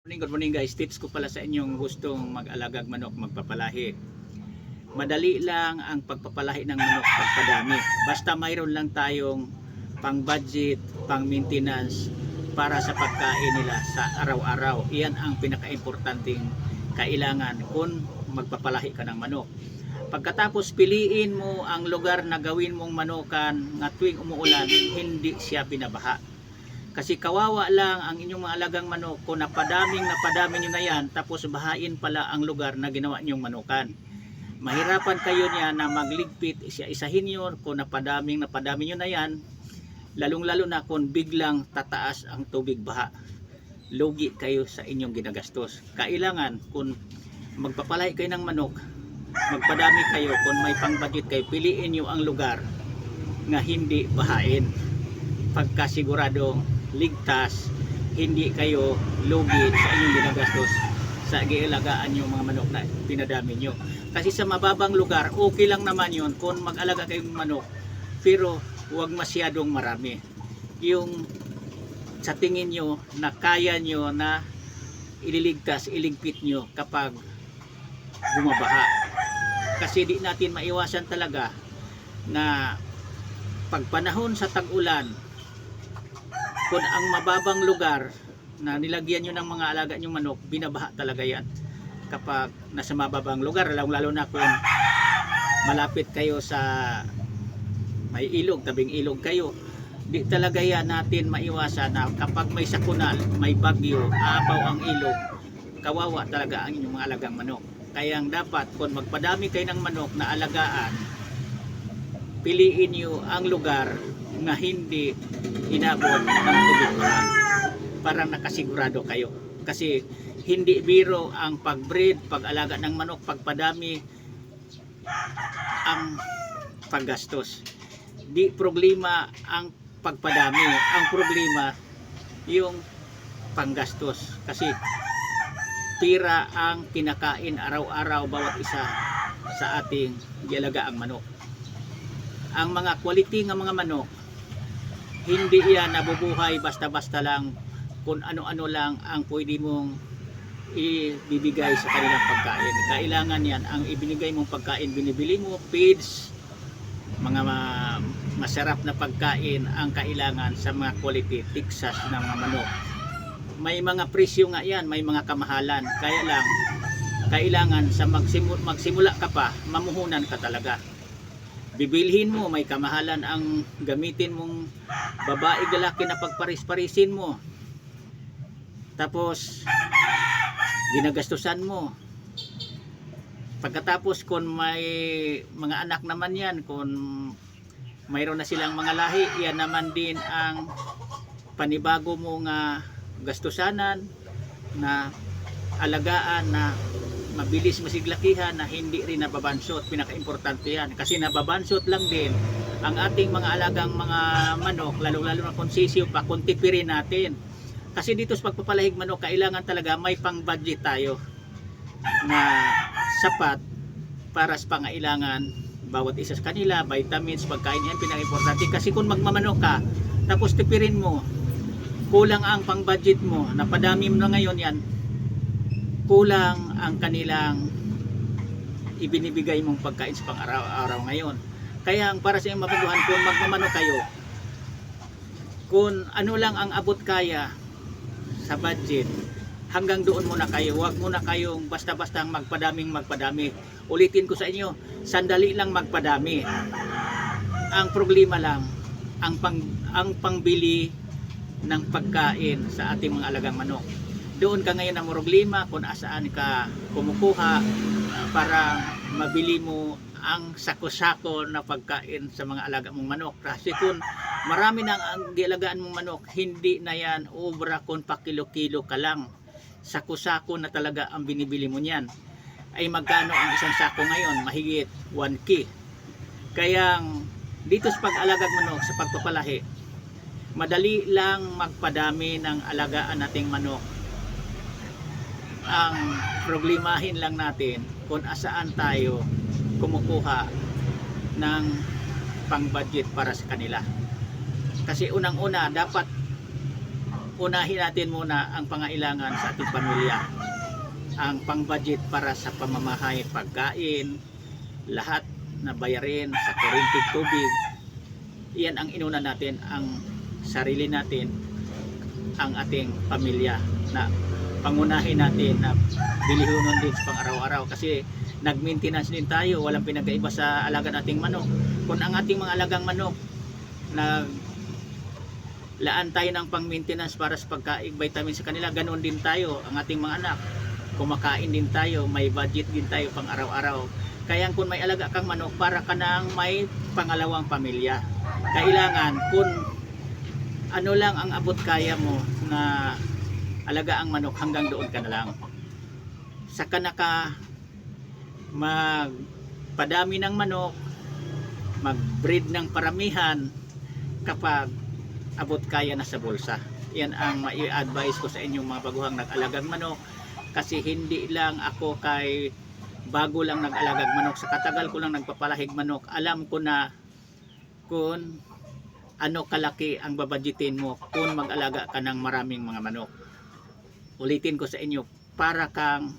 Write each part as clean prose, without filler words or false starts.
Good morning guys. Tips ko pala sa inyong gustong mag-alagag manok, magpapalahi. Madali lang ang pagpapalahi ng manok, pagpadami. Basta mayroon lang tayong pang budget, pang maintenance para sa pagkain nila sa araw-araw. Iyan ang pinaka-importanting kailangan kung magpapalahi ka ng manok. Pagkatapos piliin mo ang lugar na gawin mong manukan na tuwing umuulan, hindi siya binabaha. Kasi kawawa lang ang inyong mga alagang manok kung napadami nyo na yan, tapos bahain pala ang lugar na ginawa nyong manukan. Mahirapan kayo niya na magligpit, isa-isahin nyo kung napadami nyo na yan, lalong-lalo na kung biglang tataas ang tubig baha. Lugi kayo sa inyong ginagastos. Kailangan kung magpapalay kayo ng manok, magpadami kayo, kung may pang-budget kayo, piliin nyo ang lugar na hindi bahain. Pagkasiguradong ligtas, hindi kayo lugi sa inyong ginagastos sa gialagaan yung mga manok na pinadami nyo. Kasi sa mababang lugar, okay lang naman yun kung mag-alaga kayong manok, pero huwag masyadong marami. Yung sa tingin nyo na kaya nyo na ililigtas, iligpit nyo kapag bumabaha. Kasi di natin maiwasan talaga na pagpanahon sa tag-ulan, kung ang mababang lugar na nilagyan nyo ng mga alaga nyong manok, binabaha talaga yan kapag nasa mababang lugar, lalo na kung malapit kayo sa may ilog, tabing ilog kayo. Di talaga yan natin maiwasan na kapag may sakunal, may bagyo, aapaw ang ilog, kawawa talaga ang inyong mga alagang manok. Kaya dapat kung magpadami kayo ng manok na alagaan, piliin nyo ang lugar na hindi inabot ng tubig baha para nakasigurado kayo. Kasi hindi biro ang pag-breed, pag-alaga ng manok, pagpadami, ang paggastos. Di problema ang pagpadami, ang problema yung panggastos. Kasi pira ang kinakain araw-araw bawat isa sa ating gialagaang manok. Ang mga quality ng mga manok, hindi yan nabubuhay basta-basta lang kung ano-ano lang ang pwede mong ibibigay sa kanilang pagkain. Kailangan yan, ang ibinigay mong pagkain, binibili mo, feeds, mga masarap na pagkain ang kailangan sa mga quality, tiksas ng mga manok. May mga presyo nga yan, may mga kamahalan. Kaya lang, kailangan sa magsimula ka pa, mamuhunan ka talaga. Bibilhin mo, may kamahalan ang gamitin mong babae lalaki na pagparis-parisin mo. Tapos ginagastusan mo. Pagkatapos kung may mga anak naman yan, kung mayroon na silang mga lahi, yan naman din ang panibago mo nga gastusanan na alagaan na mabilis masiglakihan na hindi rin nababansot. Pinaka-importante yan kasi nababansot lang din ang ating mga alagang mga manok, lalo-lalo na kung sisiw pa, kung tipirin natin. Kasi dito sa pagpapalahig manok, kailangan talaga may pang-budget tayo na sapat para sa pangailangan bawat isa sa kanila, vitamins, pagkain, yan pinaka-importante. Kasi kung magmamanok ka, tapos tipirin mo, kulang ang pang-budget mo, napadami mo na ngayon yan, kulang ang kanilang ibinibigay mong pagkain sa pang-araw-araw ngayon. Kaya para sa inyong mapaguhan, kung magmamanok kayo, kung ano lang ang abot kaya sa budget, hanggang doon muna kayo. Huwag muna kayong basta-basta magpadami. Ulitin ko sa inyo, sandali lang magpadami. Ang problema lang, ang pangbili ng pagkain sa ating mga alagang manok. Doon ka ngayon ang problema kung asaan ka kumukuha para mabili mo ang sako-sako na pagkain sa mga alaga mong manok. Kasi kung marami na ang gialagaan mong manok, hindi na yan obra kung pa-kilo-kilo ka lang. Sako-sako na talaga ang binibili mo niyan. Ay magkano ang isang sako ngayon? Mahigit 1K. Kaya dito sa pag-alagag manok, sa pagpapalahi, madali lang magpadami ng alagaan nating manok. Ang problemahin lang natin kung asaan tayo kumukuha ng pang-budget para sa kanila. Kasi unang-una, dapat unahin natin muna ang pangailangan sa ating pamilya. Ang pang-budget para sa pamamahay, pagkain, lahat na bayarin sa kuryente, tubig. Iyan ang inuna natin, ang sarili natin, ang ating pamilya, na pangunahin natin na bilihunon din sa pang-araw-araw, kasi nag-maintenance din tayo, walang pinagkaiba sa alaga nating manok. Kung ang ating mga alagang manok laan tayo ng pang-maintenance para sa pagkain, vitamin sa kanila, ganoon din tayo, ang ating mga anak, kumakain din tayo, may budget din tayo pang araw-araw. Kaya kung may alaga kang manok, para ka nang may pangalawang pamilya. Kailangan kung ano lang ang abot kaya mo na alaga ang manok, hanggang doon ka na lang. Saka na ka magpadami ng manok, mag-breed ng paramihan kapag abot kaya na sa bulsa. Yan ang mai-advise ko sa inyong mga baguhang nag-alagang manok, kasi hindi lang ako kay bago lang nag-alagang manok, sa katagal ko lang nagpapalahig manok, alam ko na kung ano kalaki ang babadgetin mo kung mag-alaga ka ng maraming mga manok. Ulitin ko sa inyo, para kang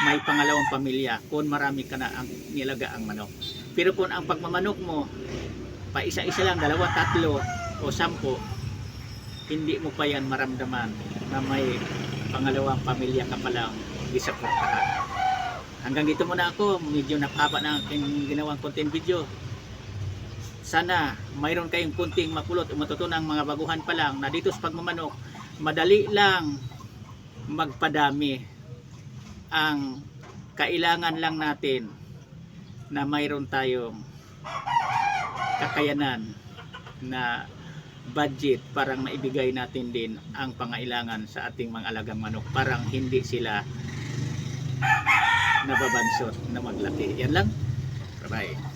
may pangalawang pamilya kung marami ka na ang nilaga ang manok. Pero kung ang pagmamanok mo pa isa-isa lang, 2, 3 o 10, hindi mo pa yan maramdaman na may pangalawang pamilya ka palang isuportahan. Hanggang dito muna ako, medyo napahaba na aking ginawang content video. Sana mayroon kayong kunting mapulot o matutunan mga baguhan pa lang na dito sa pagmamanok, madali lang magpadami. Ang kailangan lang natin na mayroon tayong kakayanan na budget, parang maibigay natin din ang pangailangan sa ating mga alagang manok, parang hindi sila nababansot na maglaki. Yan lang. Bye bye.